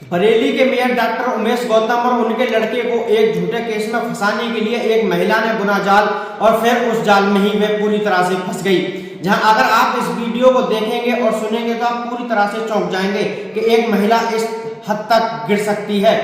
बरेली के mayor doctor Umesh Gautam और उनके लड़के को एक झूठे केस में फंसाने के लिए एक महिला ने बुना जाल और फिर उस जाल में ही वह पूरी तरह से फंस गई। जहां अगर आप इस वीडियो को देखेंगे और सुनेंगे तो आप पूरी तरह से चौंक जाएंगे कि एक महिला इस हद तक गिर सकती है।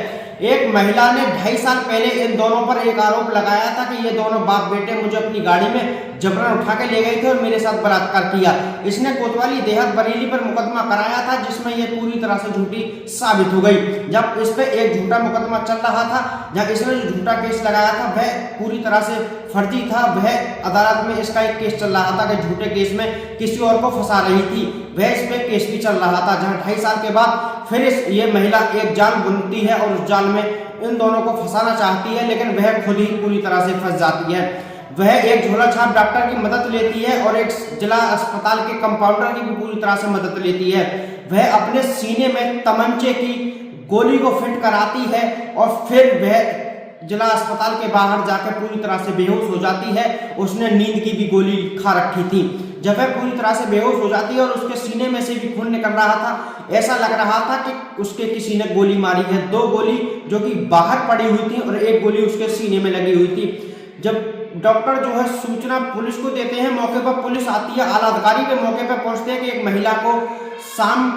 एक महिला ने 2.5 साल पहले इन दोनों पर एक आरोप लगाया था कि ये दोनों बाप बेटे मुझे अपनी गाड़ी में जबरन उठा के ले गए थे और मेरे साथ बलात्कार किया। इसने कोतवाली देहात बरेली पर मुकदमा कराया था जिसमें ये पूरी तरह से झूठी साबित हो गई। जब इस पे एक झूठा मुकदमा चल रहा था, जब इसने जो झूठा केस लगाया था वह पूरी तरह से फर्जी था। वह अदालत में इसका एक केस चल रहा था कि झूठे केस में किसी और को फंसा रही थी, वह इस पे केस भी चल रहा था। जहाँ 2.5 साल के बाद फिर ये महिला एक जाल बुनती है और उस जाल में इन दोनों को फंसाना चाहती है, लेकिन वह खुद ही पूरी तरह से फंस जाती है। वह एक झोला छाप डॉक्टर की मदद लेती है और एक जिला अस्पताल के कंपाउंडर की भी पूरी तरह से मदद लेती है। वह अपने सीने में तमंचे की गोली को फिट कराती है और फिर वह जिला अस्पताल के बाहर जाकर पूरी तरह से बेहोश हो जाती है। उसने नींद की भी गोली खा रखी थी। जब वह पूरी तरह से बेहोश हो जाती है और उसके सीने में से भी खून निकल रहा था, ऐसा लग रहा था कि उसके किसी ने गोली मारी है। 2 गोली जो कि बाहर पड़ी हुई थी और एक गोली उसके सीने में लगी हुई थी। जब डॉक्टर जो है सूचना पुलिस को देते हैं, मौके पर पुलिस आती है, आला अधिकारी के मौके पर पहुंचते हैं कि एक महिला को शाम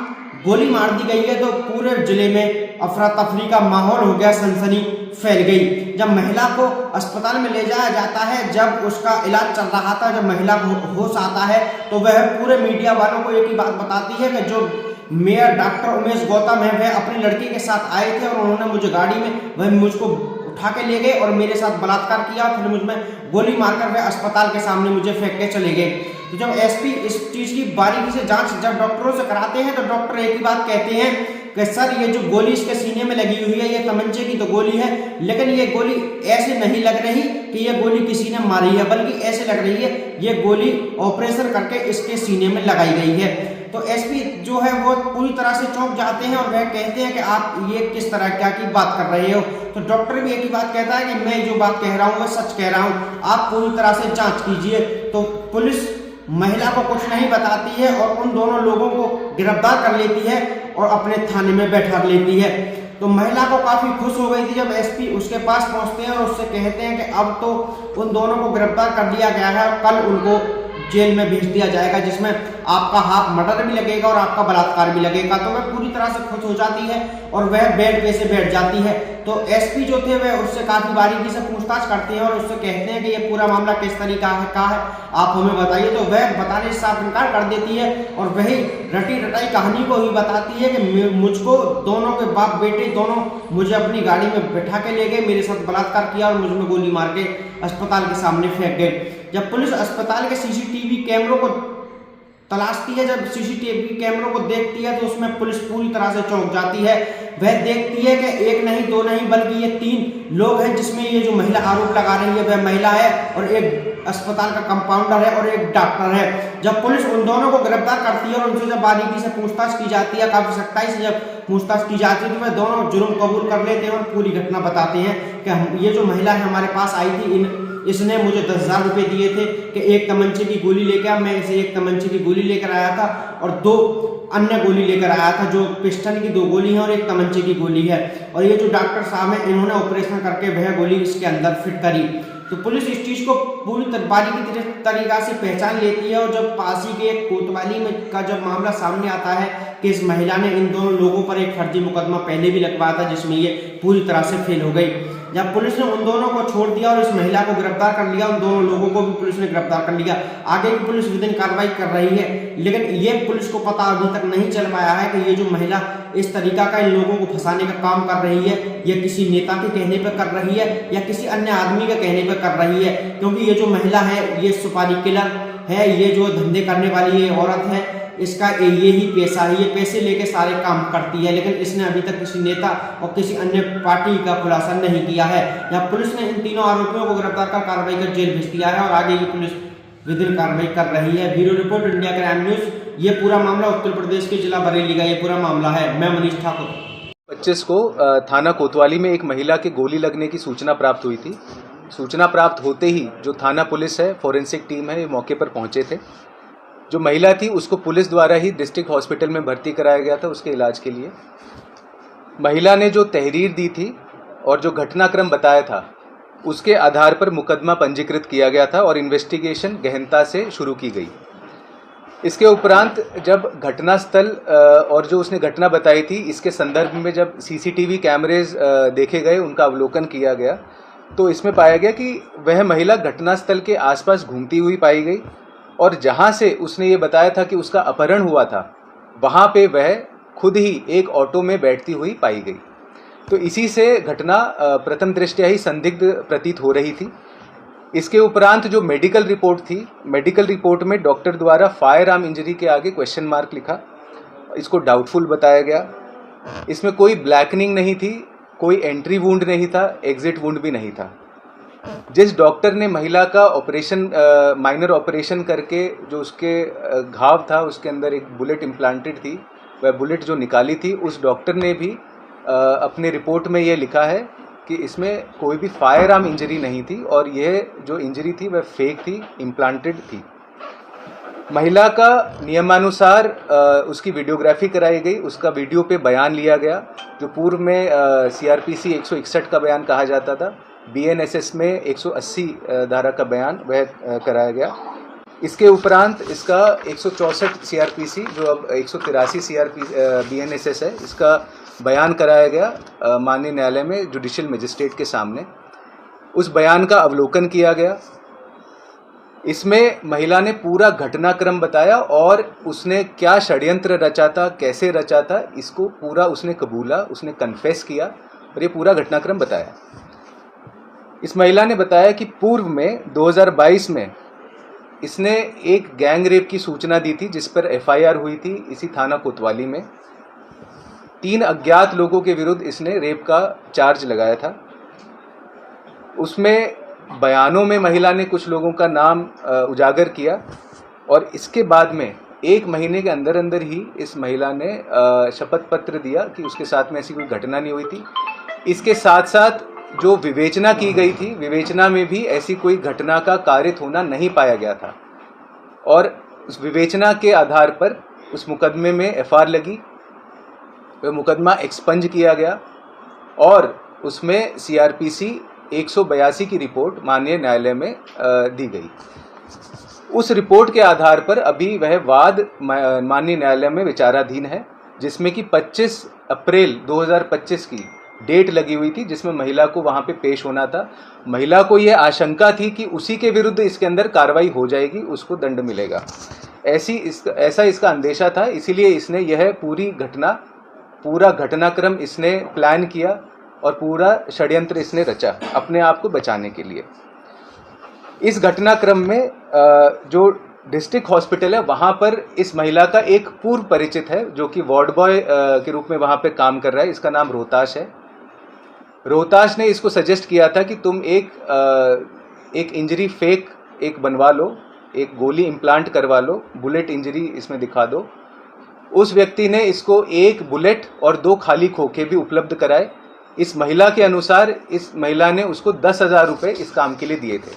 गोली मार दी गई है। तो पूरे जिले में अफरा तफरी का माहौल हो गया, सनसनी फैल गई। जब महिला को अस्पताल में ले जाया जाता है, जब उसका इलाज चल रहा था, जब महिला को होश आता है तो वह पूरे मीडिया वालों को एक ही बात बताती है कि जो मेयर डॉक्टर उमेश गौतम है वह अपनी लड़की के साथ आए थे और उन्होंने मुझे गाड़ी में वह मुझको उठा के ले गए और मेरे साथ बलात्कार किया, फिर मुझ में गोली मारकर वह अस्पताल के सामने मुझे फेंक के चले गए। तो जब एसपी इस चीज की बारीकी से जांच जब डॉक्टरों से कराते हैं तो डॉक्टर एक ही बात कहते हैं कि सर ये जो गोली इसके सीने में लगी हुई है ये तमंचे की तो गोली है, लेकिन ये गोली ऐसे नहीं लग रही कि ये गोली किसी ने मारी है, बल्कि ऐसे लग रही है ये गोली ऑपरेशन करके इसके सीने में लगाई गई है। तो एसपी जो है वो पूरी तरह से चौंक जाते हैं और वह कहते हैं कि आप ये किस तरह क्या की बात कर रहे हो। तो डॉक्टर भी एक ही बात कहता है कि मैं जो बात कह रहा हूँ वह सच कह रहा हूँ, आप पूरी तरह से जांच कीजिए। तो पुलिस महिला को कुछ नहीं बताती है और उन दोनों लोगों को गिरफ्तार कर लेती है और अपने थाने में बैठा लेती है। तो महिला को काफी खुश हो गई थी जब एसपी उसके पास पहुंचते हैं और उससे कहते हैं कि अब तो उन दोनों को गिरफ्तार कर लिया गया है और कल उनको जेल में भेज दिया जाएगा, जिसमें आपका हाथ मर्डर भी लगेगा और आपका बलात्कार भी लगेगा। तो वह पूरी तरह से खुश हो जाती है और वह बेड पे से बैठ जाती है। तो एसपी जो थे वह उससे काफी बारीकी से पूछताछ करते हैं और उससे कहते हैं कि ये पूरा मामला किस तरीका का है आप हमें बताइए। तो वह बताने से साफ इनकार कर देती है और वही रटी रटाई कहानी को ही बताती है कि मुझको दोनों के बाप बेटे दोनों मुझे अपनी गाड़ी में बैठा के ले गए, मेरे साथ बलात्कार किया और मुझ में गोली मार के अस्पताल के सामने फेंक गए। जब पुलिस अस्पताल के सीसीटीवी कैमरों को तलाशती है, जब सीसीटीवी कैमरों को देखती है तो उसमें पुलिस पूरी तरह से चौंक जाती है। वह देखती है कि एक नहीं दो नहीं बल्कि ये 3 लोग हैं जिसमें ये जो महिला आरोप लगा रही है वह महिला है और एक अस्पताल का कंपाउंडर है और एक डॉक्टर है। जब पुलिस उन दोनों को गिरफ्तार करती है और उनसे जब बारीकी से पूछताछ की जाती है, काफी सख्ताई से जब पूछताछ की जाती है तो वह दोनों जुर्म कबूल कर लेते हैं और पूरी घटना बताते हैं कि ये जो महिला है हमारे पास आई थी, इसने मुझे 10,000 रुपए दिए थे कि एक तमंचे की गोली लेकर आ, मैं इसे एक तमंचे की गोली लेकर आया था और 2 अन्य गोली लेकर आया था, जो पिस्टन की 2 गोली है और एक तमंचे की गोली है। और ये जो डॉक्टर साहब हैं इन्होंने ऑपरेशन करके वह गोली इसके अंदर फिट करी। तो पुलिस इस चीज को पूरी बारीकी तरीका से पहचान लेती है और जब पासी के कोतवाली में का जब मामला सामने आता है कि इस महिला ने इन दोनों लोगों पर एक फर्जी मुकदमा पहले भी लगवाया था जिसमें ये पूरी तरह से फेल हो गई। जब पुलिस ने उन दोनों को छोड़ दिया और इस महिला को गिरफ्तार कर लिया, उन दोनों लोगों को भी पुलिस ने गिरफ्तार कर लिया। आगे की पुलिस विधिन कार्रवाई कर रही है, लेकिन ये पुलिस को पता अभी तक नहीं चल पाया है कि ये जो महिला इस तरीका का इन लोगों को फंसाने का काम कर रही है ये किसी नेता के कहने पर कर रही है या किसी अन्य आदमी के कहने पर कर रही है। क्योंकि ये जो महिला है ये सुपारी किलर है, ये जो धंधे करने वाली ये औरत है, इसका ये ही पेशा है, ये पैसे लेके सारे काम करती है। लेकिन इसने अभी तक किसी नेता और किसी अन्य पार्टी का खुलासा नहीं किया है। यहाँ पुलिस ने इन तीनों आरोपियों को गिरफ्तार कर कार्रवाई कर जेल भेज दिया है और आगे की पुलिस विधिन कार्रवाई कर रही है। Bureau report, India crime news. ये पूरा मामला उत्तर प्रदेश के जिला बरेली का ये पूरा मामला है। मैं मनीष ठाकुर। 25 को थाना कोतवाली में एक महिला की गोली लगने की सूचना प्राप्त हुई थी। सूचना प्राप्त होते ही जो थाना पुलिस है, फोरेंसिक टीम है, ये मौके पर पहुंचे थे। जो महिला थी उसको पुलिस द्वारा ही डिस्ट्रिक्ट हॉस्पिटल में भर्ती कराया गया था उसके इलाज के लिए। महिला ने जो तहरीर दी थी और जो घटनाक्रम बताया था उसके आधार पर मुकदमा पंजीकृत किया गया था और इन्वेस्टिगेशन गहनता से शुरू की गई। इसके उपरांत जब घटनास्थल और जो उसने घटना बताई थी इसके संदर्भ में जब सीसीटीवी कैमरेज देखे गए, उनका अवलोकन किया गया, तो इसमें पाया गया कि वह महिला घटनास्थल के आसपास घूमती हुई पाई गई और जहां से उसने ये बताया था कि उसका अपहरण हुआ था वहां पे वह खुद ही एक ऑटो में बैठती हुई पाई गई। तो इसी से घटना प्रथम दृष्टया ही संदिग्ध प्रतीत हो रही थी। इसके उपरांत जो मेडिकल रिपोर्ट थी, मेडिकल रिपोर्ट में डॉक्टर द्वारा फायर आर्म इंजरी के आगे क्वेश्चन मार्क लिखा, इसको डाउटफुल बताया गया। इसमें कोई ब्लैकनिंग नहीं थी, कोई एंट्री वुंड नहीं था, एग्जिट वुंड भी नहीं था। जिस डॉक्टर ने महिला का ऑपरेशन माइनर ऑपरेशन करके जो उसके घाव था उसके अंदर एक बुलेट इम्प्लांटेड थी, वह बुलेट जो निकाली थी, उस डॉक्टर ने भी अपने रिपोर्ट में ये लिखा है कि इसमें कोई भी फायर आर्म इंजरी नहीं थी और यह जो इंजरी थी वह फेक थी, इम्प्लांटेड थी। महिला का नियमानुसार उसकी वीडियोग्राफी कराई गई, उसका वीडियो पे बयान लिया गया, जो पूर्व में सीआरपीसी 161 का बयान कहा जाता था, बीएनएसएस में 180 धारा का बयान वह कराया गया। इसके उपरांत इसका 164 सीआरपीसी जो अब 183 बीएनएसएस है, इसका बयान कराया गया माननीय न्यायालय में जुडिशियल मजिस्ट्रेट के सामने। उस बयान का अवलोकन किया गया। इसमें महिला ने पूरा घटनाक्रम बताया और उसने क्या षड्यंत्र रचा था, कैसे रचा था, इसको पूरा उसने कबूला, उसने कन्फेस किया और ये पूरा घटनाक्रम बताया। इस महिला ने बताया कि पूर्व में 2022 में इसने एक गैंग रेप की सूचना दी थी जिस पर एफआईआर हुई थी इसी थाना कोतवाली में। 3 अज्ञात लोगों के विरुद्ध इसने रेप का चार्ज लगाया था। उसमें बयानों में महिला ने कुछ लोगों का नाम उजागर किया और इसके बाद में 1 महीने के अंदर अंदर ही इस महिला ने शपथ पत्र दिया कि उसके साथ में ऐसी कोई घटना नहीं हुई थी। इसके साथ साथ जो विवेचना की गई थी, विवेचना में भी ऐसी कोई घटना का कारित होना नहीं पाया गया था और उस विवेचना के आधार पर उस मुकदमे में एफआईआर लगी, वह मुकदमा एक्सपंज किया गया और उसमें सीआरपीसी 182 की रिपोर्ट माननीय न्यायालय में दी गई। उस रिपोर्ट के आधार पर अभी वह वाद माननीय न्यायालय में विचाराधीन है, जिसमें कि 25 अप्रैल 2025 की डेट लगी हुई थी, जिसमें महिला को वहां पे पेश होना था। महिला को यह आशंका थी कि उसी के विरुद्ध इसके अंदर कार्रवाई हो जाएगी, उसको दंड मिलेगा, ऐसा इसका अंदेशा था। इसीलिए इसने यह पूरा घटनाक्रम इसने प्लान किया और पूरा षड्यंत्र इसने रचा अपने आप को बचाने के लिए। इस घटनाक्रम में जो डिस्ट्रिक्ट हॉस्पिटल है वहाँ पर इस महिला का एक पूर्व परिचित है जो कि वार्ड बॉय के रूप में वहाँ पे काम कर रहा है, इसका नाम रोहताश है। रोहताश ने इसको सजेस्ट किया था कि तुम एक इंजरी फेक एक बनवा लो, एक गोली इम्प्लांट करवा लो, बुलेट इंजरी इसमें दिखा दो। उस व्यक्ति ने इसको 1 बुलेट और 2 खाली खोखे भी उपलब्ध कराए। इस महिला के अनुसार इस महिला ने उसको 10,000 रुपये इस काम के लिए दिए थे।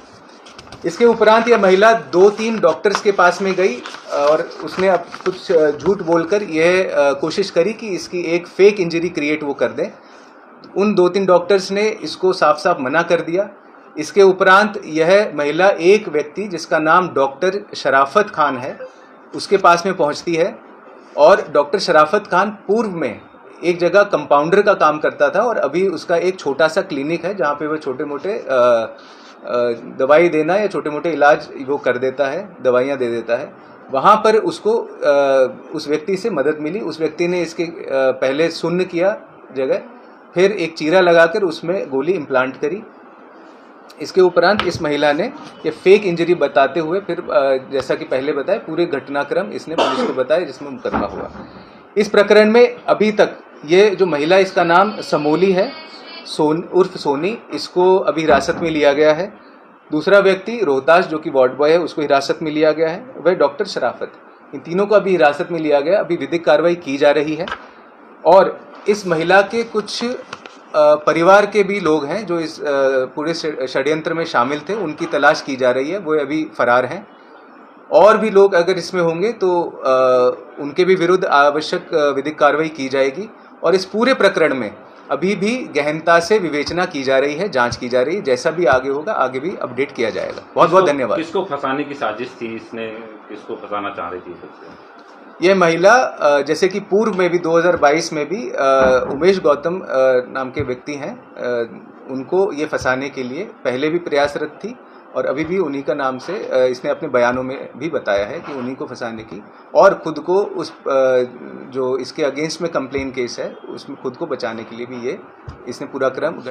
इसके उपरांत यह महिला 2-3 डॉक्टर्स के पास में गई और उसने अब कुछ झूठ बोलकर यह कोशिश करी कि इसकी एक फेक इंजरी क्रिएट वो कर दें। उन 2-3 डॉक्टर्स ने इसको साफ साफ मना कर दिया। इसके उपरांत यह महिला एक व्यक्ति जिसका नाम डॉक्टर शराफत खान है उसके पास में पहुंचती है और डॉक्टर शराफत खान पूर्व में एक जगह कंपाउंडर का काम करता था और अभी उसका एक छोटा सा क्लिनिक है जहाँ पे वह छोटे मोटे दवाई देना या छोटे मोटे इलाज वो कर देता है, दवाइयाँ दे देता है। वहाँ पर उसको उस व्यक्ति से मदद मिली। उस व्यक्ति ने इसके पहले सुन्न किया जगह, फिर एक चीरा लगाकर उसमें गोली इम्प्लांट करी। इसके उपरांत इस महिला ने ये फेक इंजरी बताते हुए फिर जैसा कि पहले बताया पूरे घटनाक्रम इसने पुलिस को बताया जिसमें मुकदमा हुआ। इस प्रकरण में अभी तक ये जो महिला, इसका नाम समोली है, उर्फ सोनी, इसको अभी हिरासत में लिया गया है। दूसरा व्यक्ति रोहताश जो कि वार्ड बॉय है उसको हिरासत में लिया गया है, वह डॉक्टर शराफत। इन तीनों को अभी हिरासत में लिया गया। अभी विधिक कार्रवाई की जा रही है और इस महिला के कुछ परिवार के भी लोग हैं जो इस पूरे षड्यंत्र में शामिल थे, उनकी तलाश की जा रही है, वो अभी फरार हैं। और भी लोग अगर इसमें होंगे तो उनके भी विरुद्ध आवश्यक विधिक कार्रवाई की जाएगी और इस पूरे प्रकरण में अभी भी गहनता से विवेचना की जा रही है, जांच की जा रही है। जैसा भी आगे होगा आगे भी अपडेट किया जाएगा। बहुत बहुत धन्यवाद। किसको फंसाने की साजिश थी, इसने किसको फंसाना चाह रही थी सबसे? ये महिला जैसे कि पूर्व में भी 2022 में भी उमेश गौतम नाम के व्यक्ति हैं, उनको ये फंसाने के लिए पहले भी प्रयासरत थी और अभी भी उन्हीं का नाम से इसने अपने बयानों में भी बताया है कि उन्हीं को फंसाने की और खुद को उस जो इसके अगेंस्ट में कंप्लेन केस है उसमें खुद को बचाने के लिए भी ये इसने पूरा क्रम